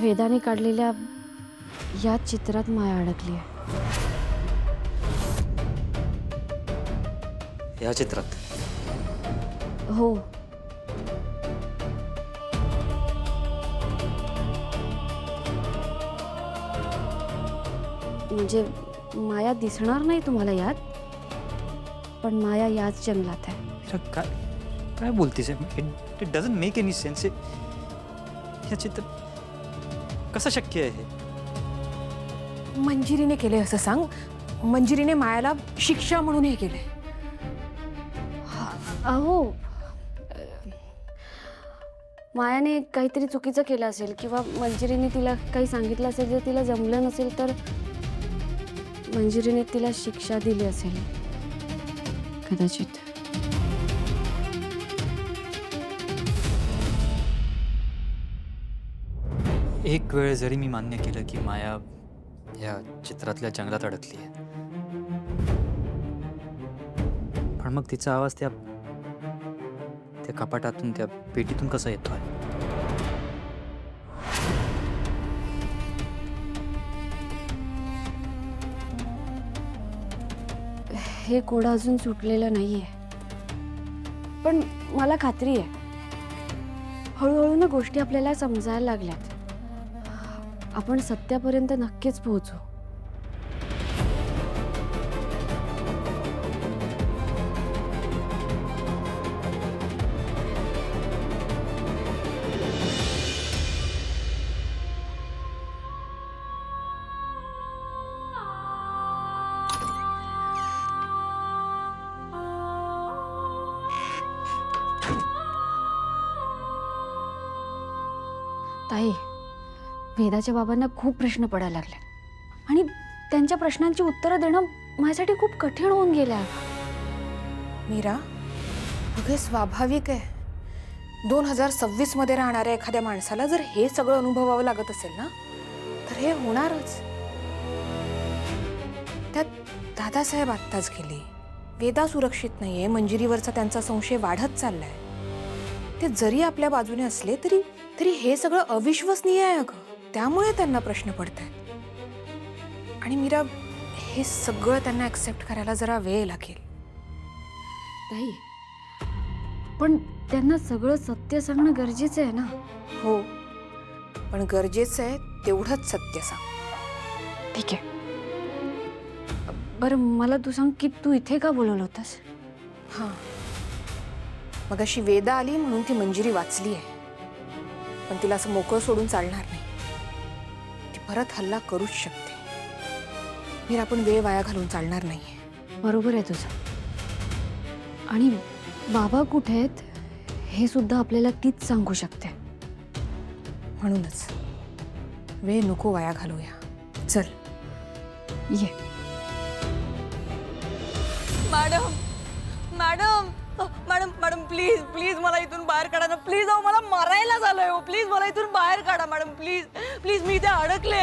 वेदाने काढलेल्या या चित्रात माया अडकली आहे. या चित्रात? हो. म्हणजे माया दिसणार नाही तुम्हाला यात, पण माया याच जंगलात आहे. मीरा, काय बोलतीस? It doesn't make any sense. हे चित्र कसं शक्य आहे? मंजिरीने केले असं सांग. मंजिरीने मायाला शिक्षा म्हणून हे केले. अहो, मायाने काहीतरी चुकीचं केलं असेल किंवा मंजिरीने तिला काही सांगितलं असेल. जर तिला जमलं नसेल तर मंजिरीने तिला शिक्षा दिली असेल कदाचित. एक वेळ जरी मी मान्य केलं की माया या चित्रातल्या जंगलात अडकली आहे, पण मग तिचा आवाज त्या कपाटातून, त्या पेटीतून कसा येतोय? हे कोडं अजून सुटलेलं नाहीये, पण मला खात्री आहे हळूहळू ना गोष्टी आपल्याला समजायला लागल्यात. आपण सत्यापर्यंत नक्कीच पोहोचू. ताई, वेदाच्या बाबांना खूप प्रश्न पडायला लागले आणि त्यांच्या प्रश्नांची उत्तरं देणं माझ्यासाठी खूप कठीण होऊन गेलं. मीरा, अगं स्वाभाविक आहे. 2026 मध्ये राहणाऱ्या एखाद्या माणसाला जर हे सगळं अनुभवावं लागत असेल ना, तर हे होणारच. त्यात दादासाहेब आत्ताच गेले. वेदा सुरक्षित नाहीये. मंजिरीवरचा त्यांचा संशय वाढत चाललाय. ते जरी आपल्या बाजूने असले तरी हे सगळं अविश्वसनीय आहे अगं. त्यामुळे त्यांना प्रश्न पडतायत. आणि मीरा, हे सगळं त्यांना ऍक्सेप्ट करायला जरा वेळ लागेल. ताई, पण त्यांना सगळं सत्य सांगणं गरजेचं आहे ना. हो, पण गरजेचं आहे तेवढंच सत्य सांग. ठीक आहे. बरं, मला तू सांग की तू इथे का बोलवलं होतंस? हां, मग अशी वेदा आली म्हणून ती मंजिरी वाचली आहे, पण तिला असं मोकळं सोडून चालणार नाही. ती परत हल्ला करूच शकते. मीरा, आपण वेळ वाया घालून चालणार नाहीये. बरोबर आहे तुझं. आणि बाबा कुठे आहेत हे सुद्धा आपल्याला तीच सांगू शकते. म्हणूनच वेळ नको वाया घालूया. चल ये. Madam madam madam madam please please मला इथून बाहेर काढा ना प्लीज. अहो मला मारायला झालंय हो. प्लीज मला इथून बाहेर काढा मॅडम. प्लीज प्लीज, मी इथे अडकले.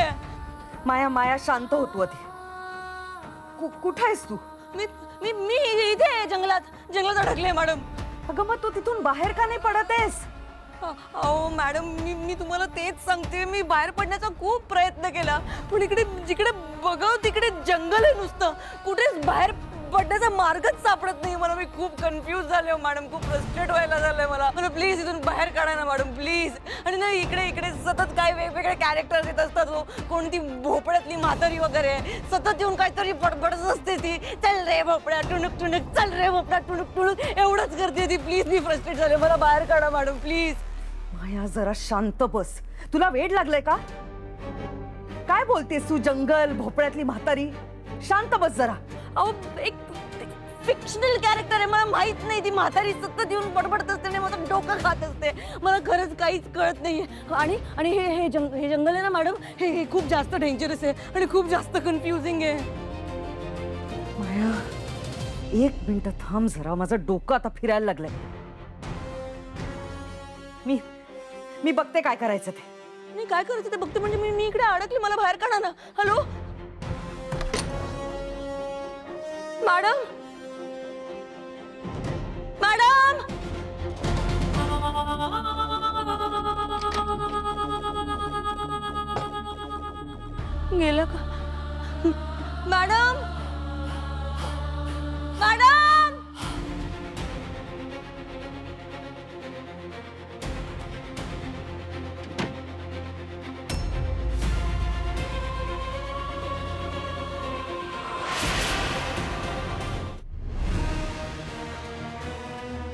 माया माया शांत होतो आधी. कुठं आहेस तू? मी मी मी इथे आहे, जंगलात अडकले मॅडम. अगं मग तू तिथून बाहेर का नाही पडत आहेस? अहो मॅडम, मी तुम्हाला तेच सांगते. मी बाहेर पडण्याचा खूप प्रयत्न केला, पण इकडे जिकडे बघाव तिकडे जंगल आहे नुसतं. कुठेच बाहेर पडण्याचा मार्गच सापडत नाही मला. मी खूप कन्फ्यूज झाले हो मॅडम. खूप फ्रस्ट्रेट व्हायला झालंय मला प्लीज इथून बाहेर काढा ना मॅडम, प्लीज. आणि ना इकडे सतत काय वेगवेगळे कॅरेक्टर्स येत असतात हो. कोणती भोपळ्यातली म्हातारी वगैरे सतत येऊन काहीतरी बडबडच असते ती. चल रे भोपळ्या टुणुक टुणुक, चल रे भोपळ्या टुणुक टुणुक, एवढंच करते ती. प्लीज, मी फ्रस्ट्रेट झाले. मला बाहेर काढा मॅडम, प्लीज. माया जरा शांत बस. तुला वेड लागलंय का? काय बोलतेस तू? जंगल, भोपळ्यातली म्हातारी. शांत बस जरा. अहो, एक फिक्शनल कॅरेक्टर आहे. मला माहित नाही. ती म्हातारी सतत येऊन बडबडत असते आणि माझं डोकं खात असते. मला खरंच काहीच कळत नाहीये. आणि हे जंगल आहे ना मॅडम, हे खूप जास्त डेंजरस आहे आणि खूप जास्त कन्फ्युजिंग आहे. माया, 1 मिनिट थांब जरा. माझं डोकं आता फिरायला लागलंय. मी बघते काय करायचं ते. मी काय करायचं ते बघते म्हणजे मी इकडे अडकले. मला बाहेर काढा ना. Hello madam, madam. गेलं का? मॅडम मॅडम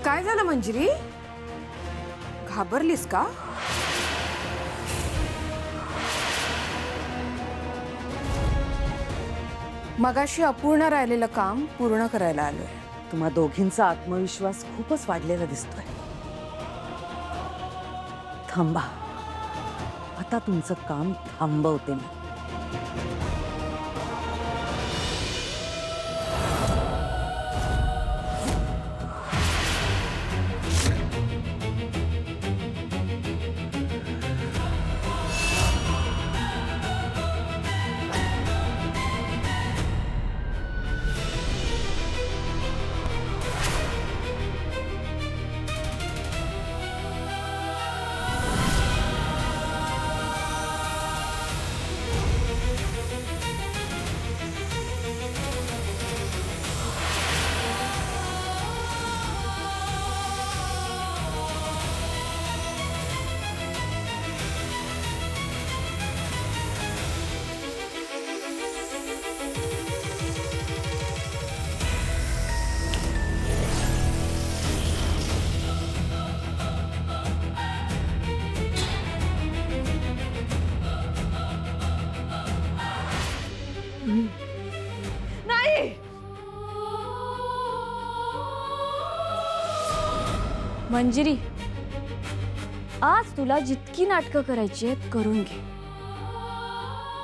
काय झालं मंजिरी? घाबरलीस का? मगाशी अपूर्ण राहिलेलं काम पूर्ण करायला आलोय. तुम्हा दोघींचा आत्मविश्वास खूपच वाढलेला दिसतोय. थांबा, आता तुमचं काम थांबवते मी. मंजिरी, आज तुला जितकी नाटकं करायची आहेत करून घे.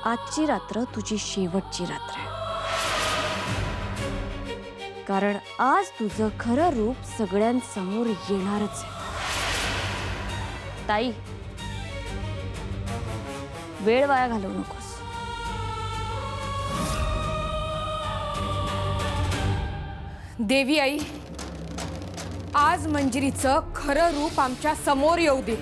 आजची रात्र तुझी शेवटची रात्र आहे. कारण आज तुझं खरं रूप सगळ्यांसमोर येणारच आहे. ताई, वेळ वाया घालवू नकोस. देवी आई, आज मंजिरीचं खरं रूप आमच्या समोर येऊ दे.